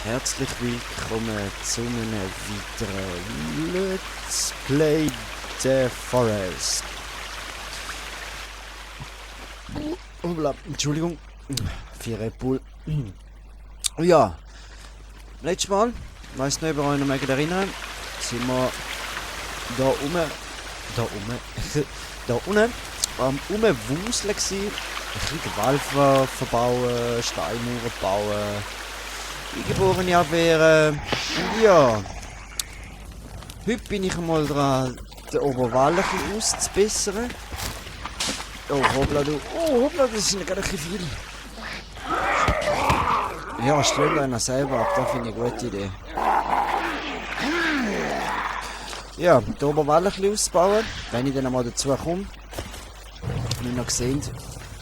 herzlich willkommen zu einem weiteren Let's Play The Forest. Hoppla, Entschuldigung, für Red Bull. Ja, letztes Mal, ich weiss nicht, ob ihr euch noch erinnern, sind wir da unten am Umwuseln gsi, ein bisschen Wald verbauen, Steinmauern bauen, Eingeborene abwehren. Und ja, heute bin ich mal dran, den Oberwall ein bisschen auszubessern. Oh, hoppla du. Oh, hoppla, das sind gerade ein bisschen viele. Ja, stell einer selber ab, das finde ich eine gute Idee. Ja, den Oberwall ein bisschen ausbauen, wenn ich dann einmal dazu komme. Wie ihr noch gesehen,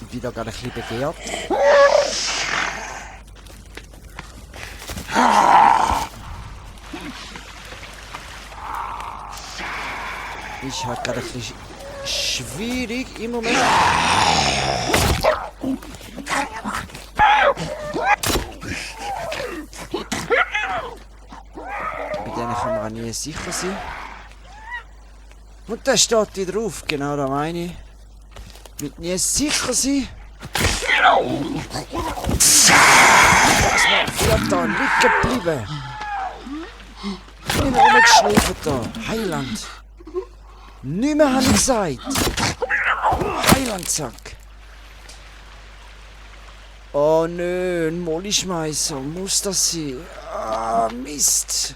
ich bin da gerade ein bisschen begehrt. Ist halt gerade ein bisschen schwierig im Moment. Bei denen kann man auch nie sicher sein. Und da steht die drauf, genau da meine ich. Mit nie sicher sein. Was wird da liegen geblieben? Nicht mehr rumgeschnüffelt da. Heiland. Nicht mehr habe ich gesagt. Heilandsack. Oh nö, ein Mollischmeißer. Muss das sein? Ah, Mist.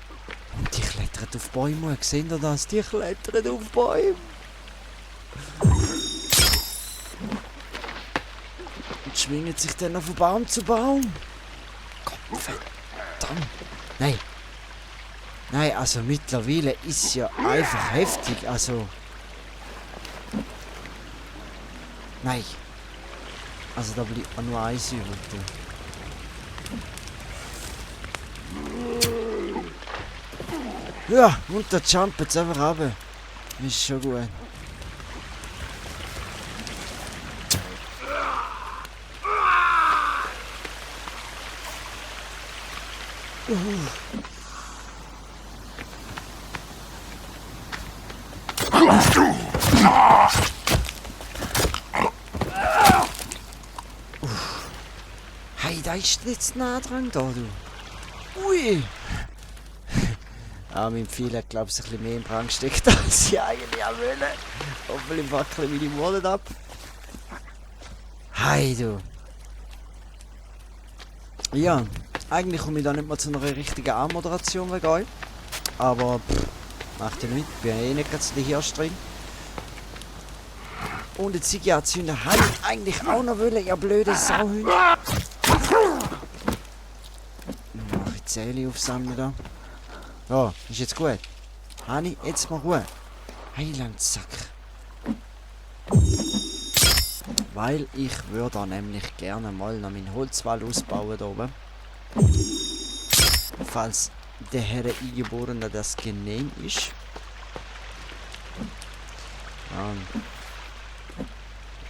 Und die klettern auf Bäume. Seht ihr das? Die klettern auf Bäume. Und schwingen sich dann von Baum zu Baum. Gott verdammt. Nein. Nein, also mittlerweile ist ja einfach heftig. Also. Nein. Also da bleibt man nur eins übrig. Ja, und da jumpt jetzt einfach runter. Ist schon gut. Hey, da ist jetzt nah dran da, du. Ui! Ah, mein Pfeil hat, glaube ich, ein bisschen mehr im Brand gesteckt, als ich eigentlich auch wollte. Hoffentlich wackel ich meine Wolle ab. Hey, du. Ja, eigentlich komme ich da nicht mal zu einer richtigen Anmoderation wegen euch. Aber, macht ja nichts, bin ja eh nicht ganz der Hirsch drin. Und jetzt sehe ich ja Zünder, habe ich eigentlich auch noch wollen, ihr blöde Sauhund. Mach ich Zähle aufsammeln da. Ja, ist jetzt gut. Hani, jetzt mal Ruhe. Heilandsack. Weil ich würde da nämlich gerne mal noch meinen Holzwall ausbauen da oben. Falls der Herr Eingeborene das genehm ist.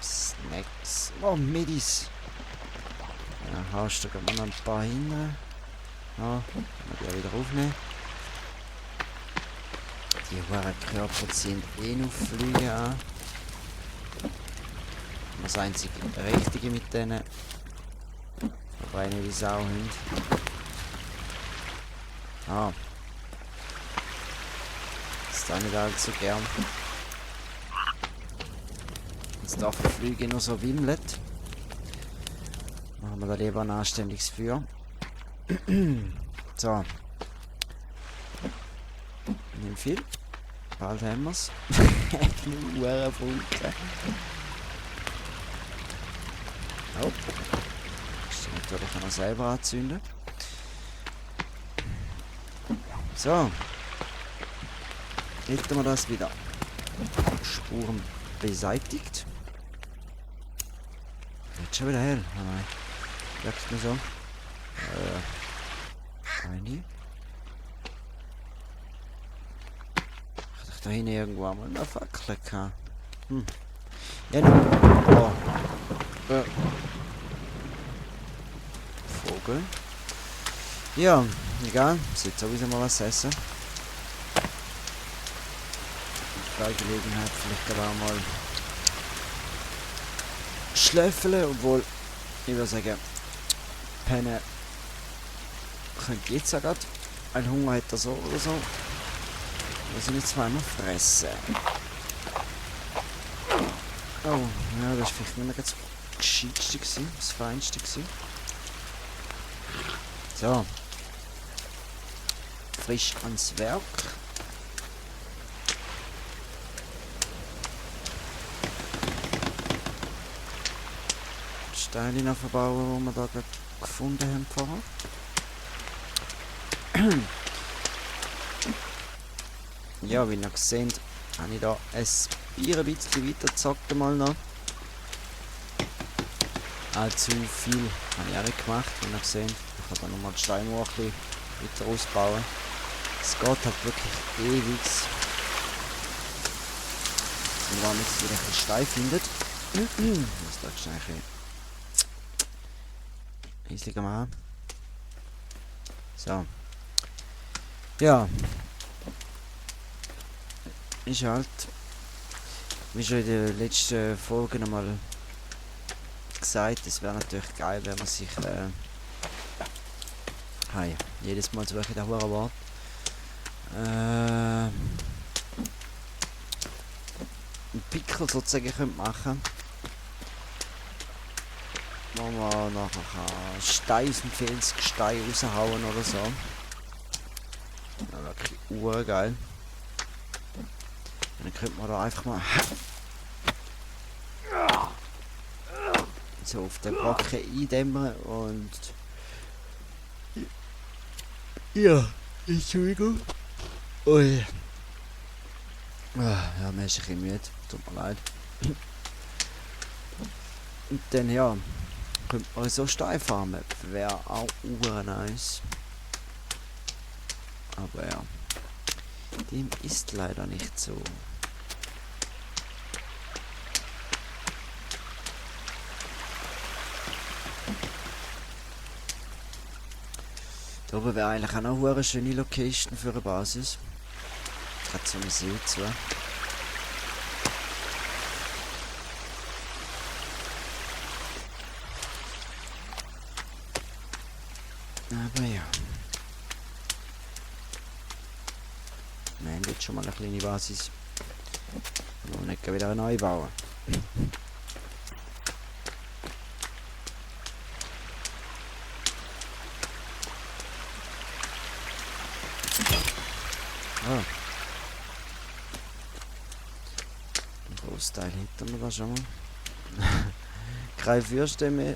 Snacks. Oh, Midis. Ja, hast du noch ein paar hin. Ja, kann man die wieder aufnehmen. Die hohen Körper ziehen eh noch Flüge an. Das einzige Richtige mit denen. Wobei nicht die Sauhunde. Ah. Das ist auch nicht allzu gern. Jetzt darf der Flüge nur so wimmelt. Machen wir da lieber ein anständiges Feuer. So. Nicht viel. Bald haben wir es. Nur Funken. Oh. Das ist natürlich auch noch selber anzünden. So. Hätten wir das wieder. Spuren beseitigt. Jetzt schon wieder hell. Oh nein. Sagst du mir so? Eine. Ich dachte, da hinten irgendwo einmal eine Fackel gehabt. Ja, oh. Vogel. Ja, egal, sollte sowieso mal was essen. Bei Gelegenheit vielleicht gerade auch mal schläfeln, obwohl ich würde sagen, pennen könnte jetzt auch gerade. Ein Hunger hat er so oder so. Wir sind jetzt zweimal fressen. Oh, ja, das war vielleicht nicht mehr das Gescheitste gewesen, das Feinste gewesen. So. Frisch ans Werk. Steine noch verbauen, die wir da gerade gefunden haben vorher. Ja, wie ihr gesehen habe ich da ein bisschen weiter gezockt mal noch. Allzu viel habe ich auch nicht gemacht, wie ihr gesehen. Ich kann da nochmal die Steinmauer ein bisschen weiter ausbauen. Es geht halt wirklich ewig. Und wenn man jetzt wieder ein Stein findet, das darfst du eigentlich easy machen. So. Ja. Ist halt, wie schon in der letzten Folge nochmal gesagt, es wäre natürlich geil, wenn man sich jedes Mal so der Hure Wort einen Pickel sozusagen könnte machen, wo man nachher Stein aus dem Felsgestein raushauen oder so. Ja, wirklich urgeil. Dann könnte man da einfach mal so auf den Brocken eindämmern und ja, Entschuldigung. Ui. Ja, man ist ein bisschen müde, tut mir leid. Und dann ja, könnte man so Stein farmen, wäre auch nice. Aber ja, dem ist leider nicht so. Da oben wäre eigentlich auch noch eine schöne Location für eine Basis. Gerade so eine See zu. Aber ja. Wir haben jetzt schon mal eine kleine Basis. Und nicht wieder neu bauen. Ah. Ein Großteil hätten wir da schon mal. Keine Würste mehr.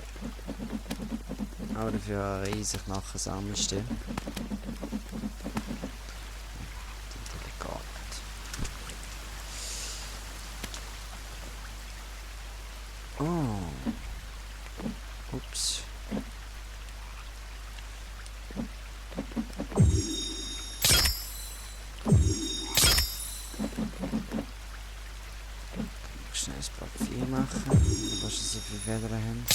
Aber dafür eine riesig nachher Sammelstelle. Oh. Ups. Schnell ein Papier machen, was sie so viele Federn haben.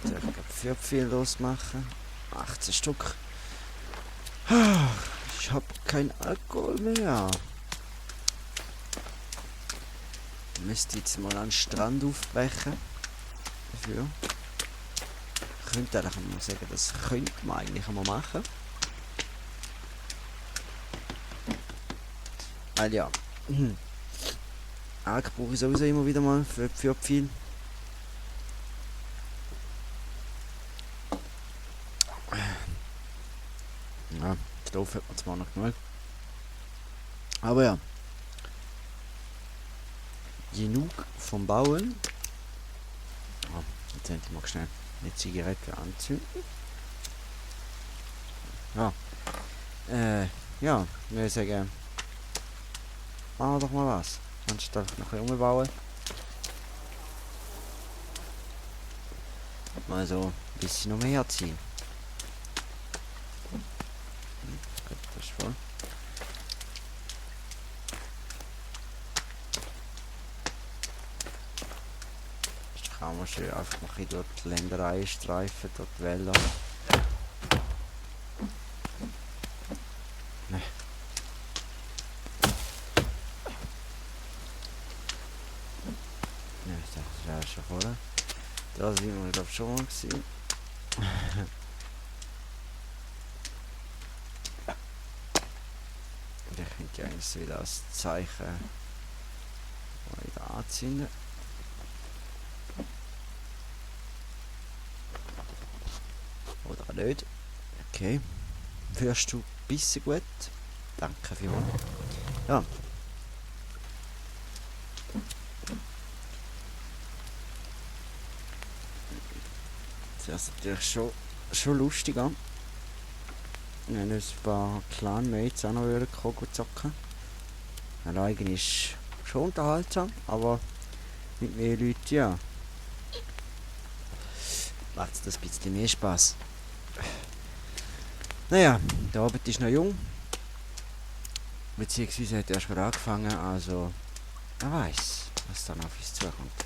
Natürlich für viel losmachen. 18 Stück. Ich habe kein Alkohol mehr. Ich müsste jetzt mal an den Strand aufbrechen. Dafür. Ich könnte eigentlich mal sagen, das könnte man eigentlich mal machen. Weil ja. Arg brauche ich sowieso immer wieder mal für viel. Ja, Stoff hat man zwar noch genug. Aber ja. Genug vom Bauen. Oh, jetzt hätte ich mal schnell eine Zigarette anzünden. Ja. Ja, ich würde sagen, machen wir doch mal was. Anstatt noch ein bisschen umbauen. Mal so ein bisschen noch mehr ziehen. Gut, das ist voll. Jetzt kann man schön einfach mal dort die Ländereien streifen, dort die Wälder. schon mal gesehen. Ich könnte ja eigentlich wieder als Zeichen mal wieder anzünden. Oder auch nicht. Okay. Hörst du ein bisschen gut? Danke vielmals. Ja. Das ist natürlich schon lustig an. Wenn ein paar Clanmates auch noch kommen zocken. Alleine ist schon unterhaltsam, aber mit mehr Leuten, ja. Macht es das ein bisschen mehr Spaß. Naja, der Abend ist noch jung. Beziehungsweise hat erst gerade angefangen, also wer weiß, was dann auf uns zukommt.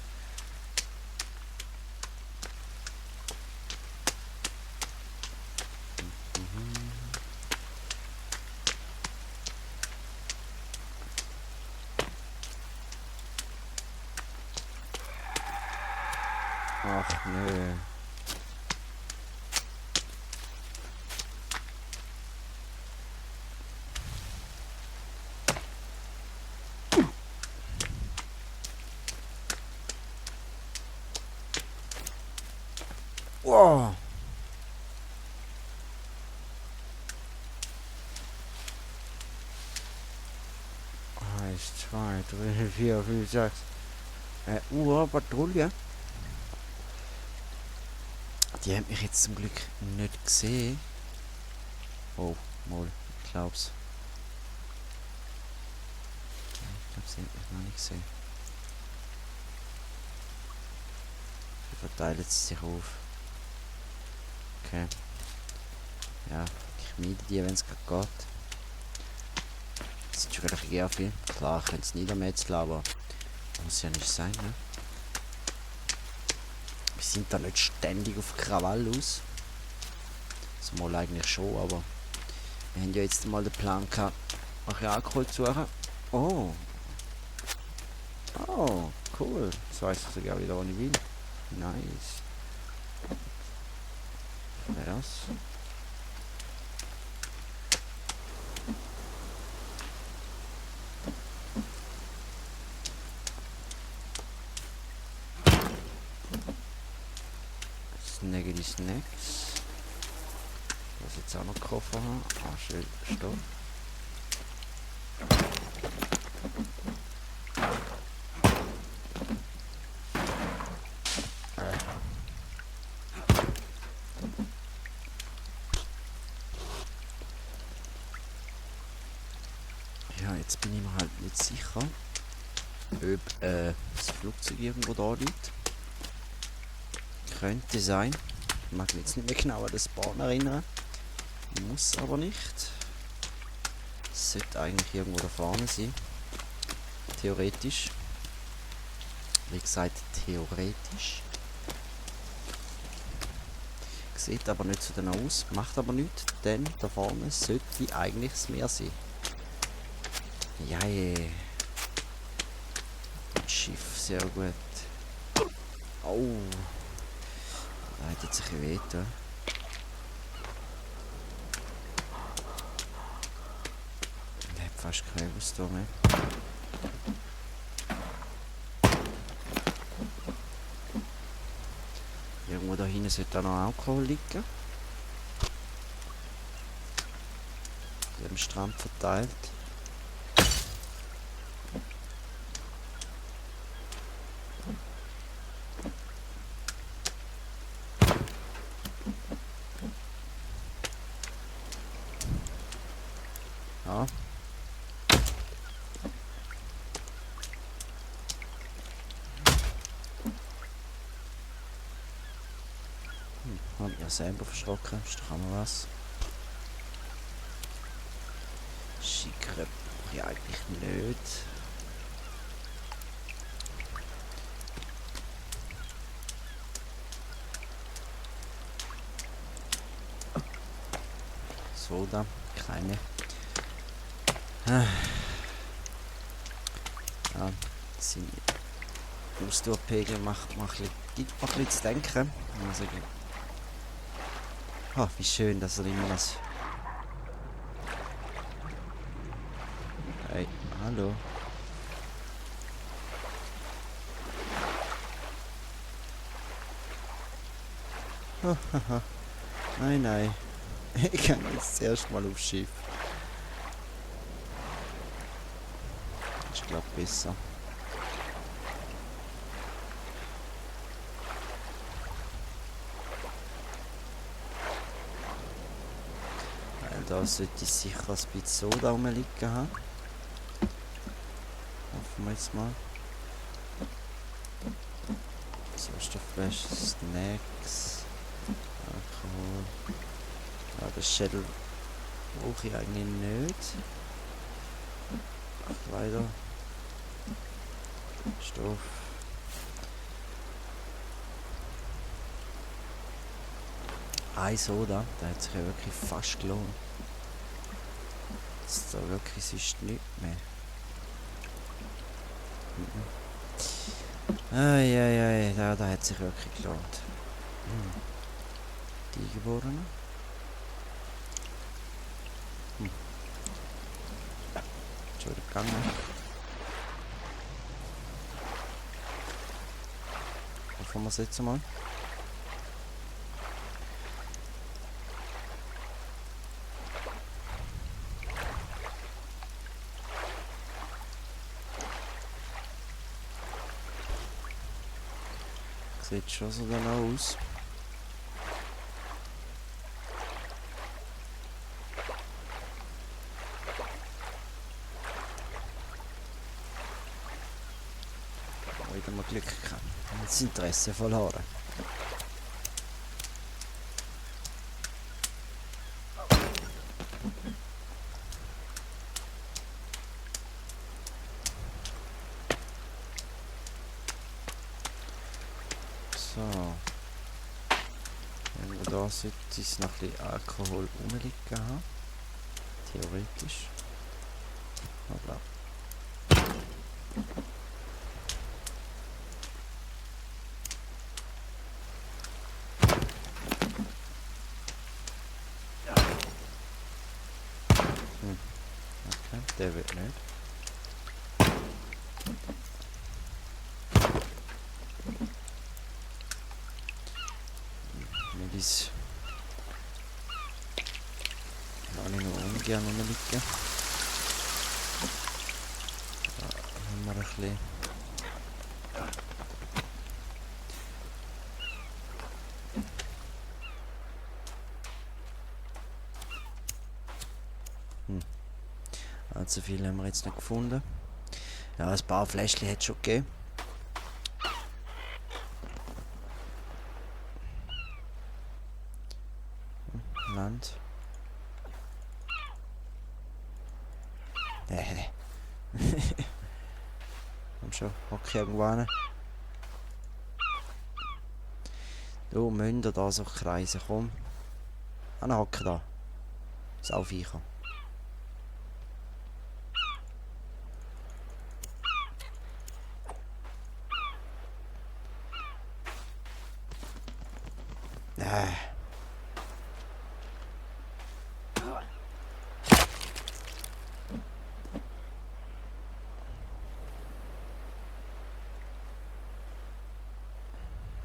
Ach nö. Wow. 1, 2, 3, 4, 5, 6. Patrouille. Die haben mich jetzt zum Glück nicht gesehen. Oh, mal, ich glaub's. Ich glaube, sie haben mich noch nicht gesehen. Sie verteilen sich auf. Okay. Ja, ich meide die, wenn es gerade geht. Das ist schon relativ eher viel. Klar, ich könnte es niedermetzeln, aber muss ja nicht sein, ne? Wir sind da nicht ständig auf Krawall aus. Also mal eigentlich schon, aber wir haben ja jetzt mal den Plan gehabt, nach Alkohol zu suchen. Oh. Oh, cool. Das weiß ich sogar wieder, was ich will. Nice. Was? Snaggedy Snacks. Was jetzt auch noch Koffer haben. Ah, schön, stopp. Ja, jetzt bin ich mir halt nicht sicher, ob das Flugzeug irgendwo da liegt. Könnte sein. Ich mag mich jetzt nicht mehr genau an das Bahn erinnern. Muss aber nicht. Es sollte eigentlich irgendwo da vorne sein. Theoretisch. Wie gesagt, theoretisch. Sieht aber nicht so danach aus. Macht aber nichts, denn da vorne sollte eigentlich das Meer sein. Ja, Schiff, sehr gut. Oh. Da hat jetzt ein bisschen weh getan. Der hat fast keine Ausdauer mehr. Irgendwo da hinten sollte auch noch Alkohol liegen. Am Strand verteilt. Ja. Hab ich ja selber verschrocken, ist doch auch mal was. Schickere brauche ich eigentlich nicht. Soda, keine. Ja, sind Ausdauerpegel gibt mir ein bisschen zu denken. Muss ich sagen. Ah, wie schön, dass er immer das... Hey, hallo. Hahaha. Nein, nein. Ich kann jetzt zuerst mal aufs Schiff. Ich glaube besser. Weil da sollte ich sicher ein bisschen Soda rumliegen haben. Hoffen wir jetzt mal. Sauerstoffflasche, Snacks, Alkohol. Ja, das Schädel brauche ich eigentlich nicht. Weiter. Stoff. Ein Soda, der hat sich ja wirklich fast gelohnt. Das ist da wirklich sonst nichts mehr. Eieiei, da hat sich wirklich gelohnt. Die Geborenen. Schon wieder gegangen. Hoffen wir es jetzt mal. Sieht schon so dann aus. Wieder mal Glück gehabt. Das Interesse verloren. So. Wenn wir da sollte es noch ein bisschen Alkohol rumliegen haben. Theoretisch. Hoppla. Okay, der wird nicht. Medis. Kann ich noch ungern rumliegen. Da haben wir ein bisschen. Allzu viel haben wir jetzt nicht gefunden. Ja, ein paar Fläschchen hat es schon gegeben. Land. Komm schon, hock irgendwo hin. Du, müsst ihr da so kreisen, komm. Hocken da. Sauviecher.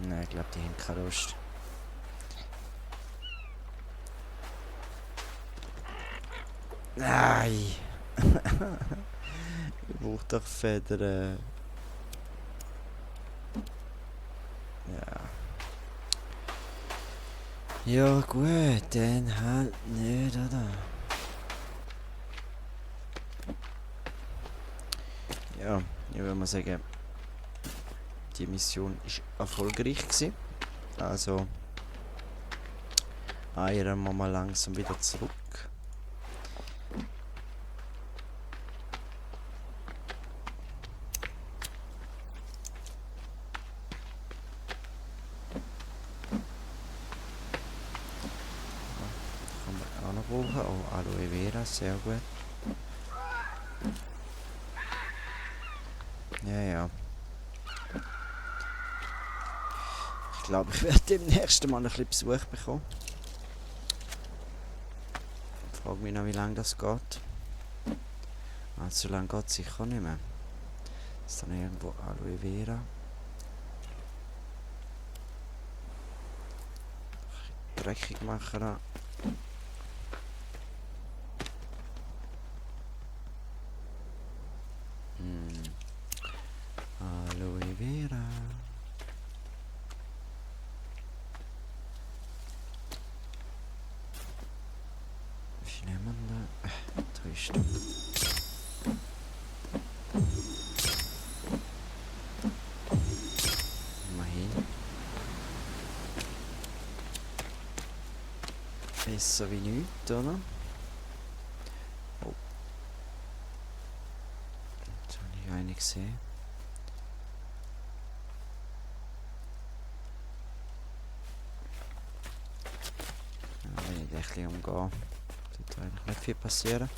Nein, ich glaube, die haben keine Lust. Nein! Ich brauche doch Federn. Ja. Ja gut, dann halt nicht, oder? Ja, ich würde mal sagen, die Mission ist erfolgreich gewesen. Also eiern wir mal langsam wieder zurück. Kann man auch noch brauchen. Oh, Aloe Vera, sehr gut. Ja, ja. glaube, ich werde demnächst mal ein bisschen Besuch bekommen. Ich frage mich noch, wie lange das geht. So lange geht es sicher nicht mehr. Ist dann irgendwo Aloe Vera. Dreckig machen da. Aloe Vera. Wie viel haben wir da? 3 Stück. Immerhin. Besser wie nichts, oder? Oh. Jetzt habe ich eine gesehen. Ja, wenn ich ein bisschen umgehe, sollte eigentlich nicht viel passieren.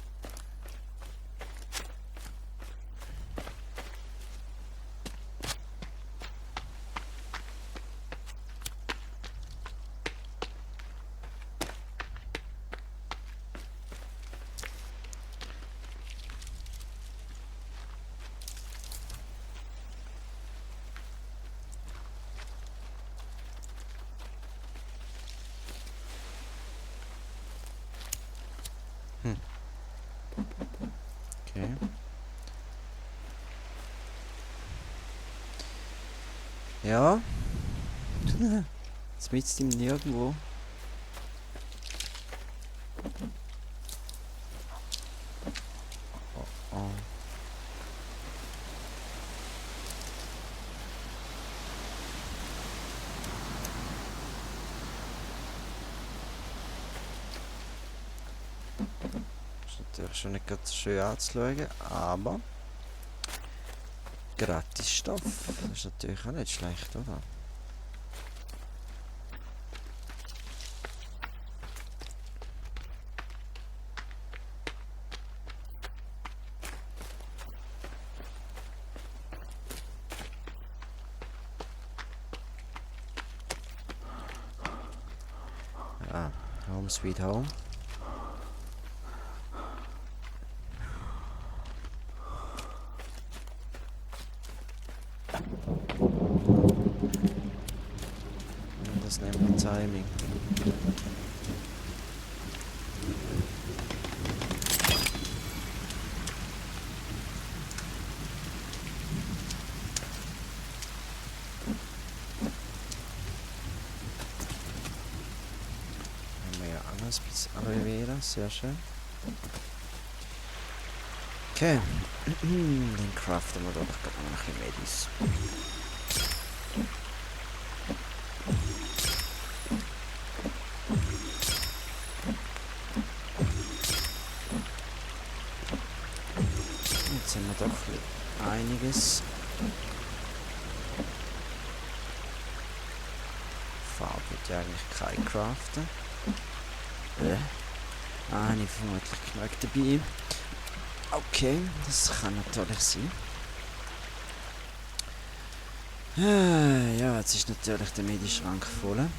Okay. Ja. Jetzt mitzt ihm nirgendwo. Oh, oh. Ist natürlich schon nicht ganz schön anzuschauen, aber Gratisstoff, das ist natürlich auch nicht schlecht, oder? Ah, Home Sweet Home. Das nennt man Timing. Haben wir ja anders bis Aloe Vera, sehr schön. Okay, dann craften wir doch gerade noch ein bisschen Medis. Jetzt haben wir doch einiges. Farbe wird ja eigentlich kein craften. Habe ich vermutlich genug dabei. Okay, das kann natürlich sein. Ja, jetzt ist natürlich der Medischrank voll. Haben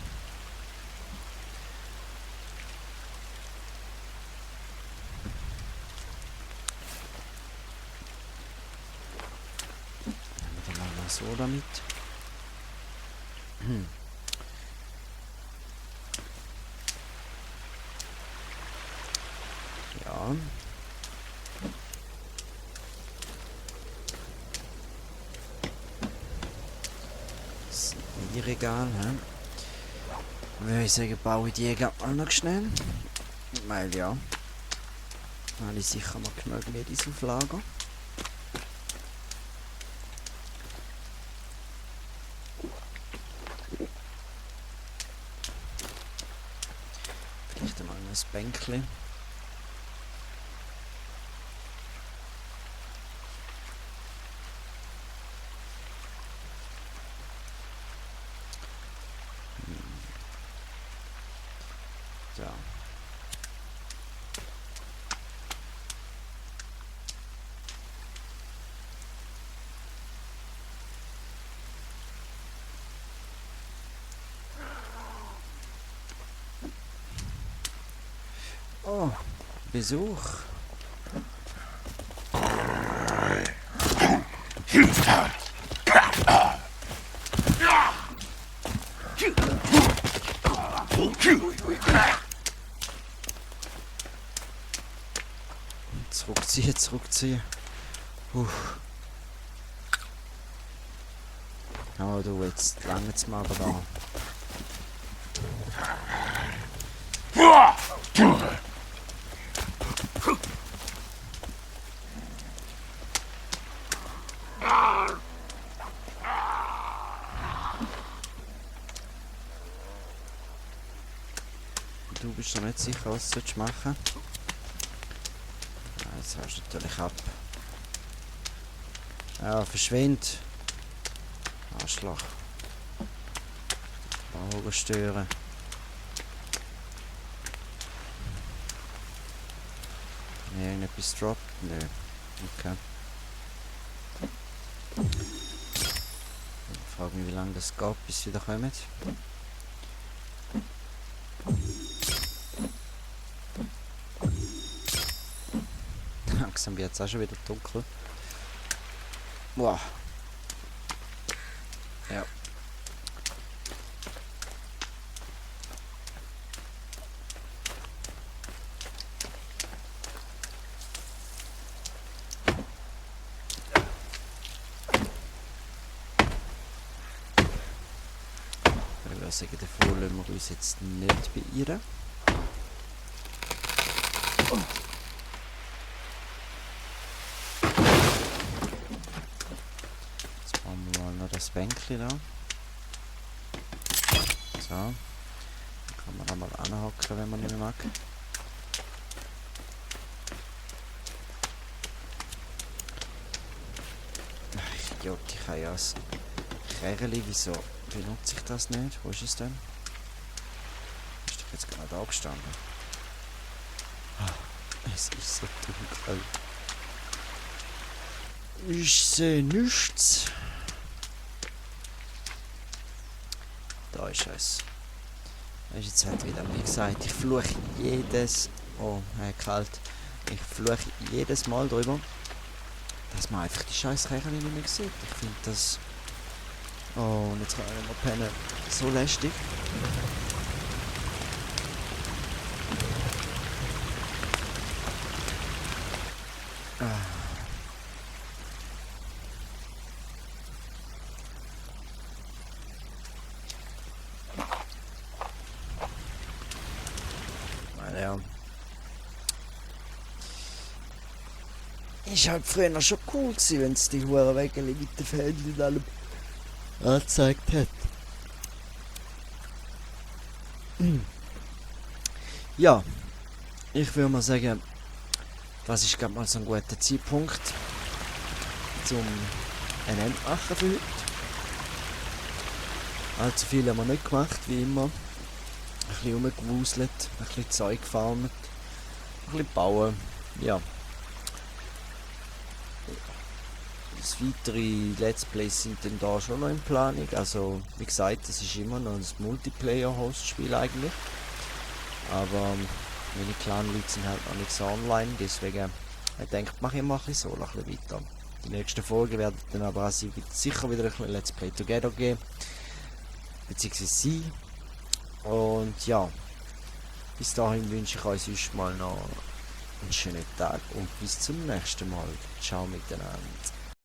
wir dann mal so damit. Ja. Das Regal, hä? Würde ich sagen, baue ich die gerade mal noch schnell. Weil ja. Habe ich sicher noch genug Medis auf Lager. Vielleicht einmal ein Bänkchen. So. Oh, Besuch. Zurückziehen, zurückziehen. Oh du, jetzt langt's mal aber da. Du bist noch nicht sicher, was du machen sollst. Jetzt haust du natürlich ab. Ja, verschwind. Arschloch. Bauern stören. Irgendetwas droppt? Nö. Okay. Ich frage mich, wie lange das geht, bis sie wieder kommen. Langsam wird es auch schon wieder dunkel. Wow. Ja. Ich würde sagen, davor lassen wir uns jetzt nicht beirren. Jetzt bauen wir mal noch das Bänkchen da. So. Dann kann man da mal anhocken, wenn man nicht mehr mag. Ach, Idiot, ich habe ja das Kerli, wieso benutze ich das nicht? Wo ist es denn? Ist doch jetzt gerade da gestanden. Es ist so dunkel. Ich sehe nichts. Da ist es. Das ist jetzt halt wieder, wie gesagt, ich fluche jedes... Oh, kalt. Ich fluche jedes Mal drüber, dass man einfach die scheiß Kerle nicht mehr sieht. Ich finde das... Oh, und jetzt kann ich nicht mehr pennen. So lästig. Ja. Ist halt früher schon cool gewesen, wenn es die Huren Wägele mit den Fähnchen und allem angezeigt hat. Ja, ich würde mal sagen, das ist gerade mal so ein guter Zeitpunkt zum ein Ende machen für heute. Allzu viel haben wir nicht gemacht, wie immer. Ein bisschen rumgewuselt, ein bisschen Zeug gefarmt, ein bisschen bauen, ja. Das weitere Let's Plays sind dann da schon noch in Planung, also wie gesagt, das ist immer noch ein Multiplayer-Host-Spiel eigentlich. Aber meine Clan-Leute sind halt noch nicht so online, deswegen ich denke, mache ich mal ein bisschen solo ein bisschen weiter. Die nächsten Folgen werden dann aber auch sicher wieder ein bisschen Let's Play Together geben, beziehungsweise sie. Und ja, bis dahin wünsche ich euch sonst mal noch einen schönen Tag und bis zum nächsten Mal. Ciao miteinander.